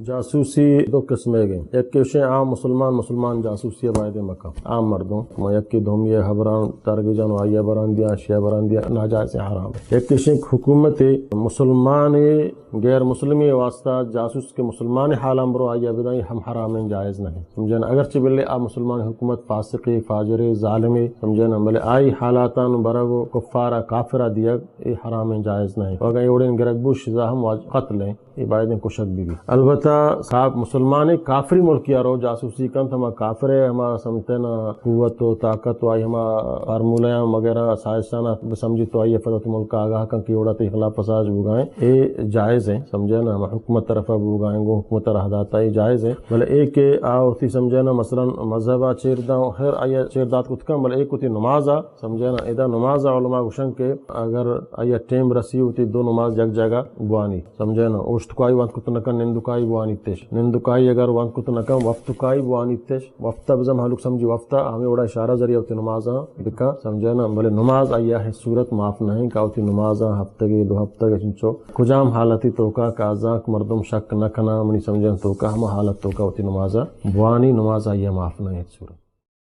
جاسوسی دو قسمیں گئیں، ایک کشیں عام مسلمان جاسوسی باید مکہ عام مردوں یکی دومی خبران ترگی جانو آئیے بران دیا شیعہ بران دیا ناجائز حرام ہے، ایک کشیں حکومت مسلمان غیر مسلمی واسطہ جاسوس کے مسلمان حالم برو آئیے بدائی ہم حرام ہیں جائز نہیں سمجھے نا، اگرچہ بلے آپ مسلمان حکومت فاسقی فاجر ظالمی سمجھے نا بلے آئی حالاتان برگو کفارہ کافرہ دیا یہ حرام ہیں جائز نہیں، اگر ایوڑین گرگبو شزا ہم قتل ہیں یہ باید کشک بھی البتہ صاحب مسلمان کافری ملک یارو جاسوسی کن ہما کافر ہے ہما سمجھتے نا قوت و طاقت و آئی ہما فارمولیاں وغیرہ سائنسدان سمجھی تو آئیے فتح ملک آگاہ کن کی اوڑا تی خلاف فساد بگائیں یہ جائز ہیں سمجھے نا، ہم حکومت طرفہ بگائیں گو حکومت رہداتا یہ جائز ہے، بلے ایک کہ آو تی سمجھے نا مثلا مذہبہ چیردہ خیر آئیے چیردات کت کم بلے ایک تی نمازہ سمجھے نا ادا نمازہ علماء گوشن کے اگر آئیے ٹیم رسی ہوتی دو نماز یک جگہ بوانی سمجھے نا اوشتکائی وانت کت نکن نندکائی بوانی تیش نندکائی اگر وانت کت نکن وفتکائی بوانی تیش وفتہ بزم حلوک سمجھی وفتہ ہمیں اوڑا اشارہ ذریعہ ہوتی نمازہ بکا سمجھے نا بلے نماز آئیے ہے صورت معاف نہیں کہ ہوتی نمازہ ہفتگی دو ہفتگی چنچو کجام حالتی توکا کازاک مردم شک نکنا منی سمجھے توکا ہم حالت توکا ہوتی نمازہ بوانی نماز آئیے معاف نہیں صورت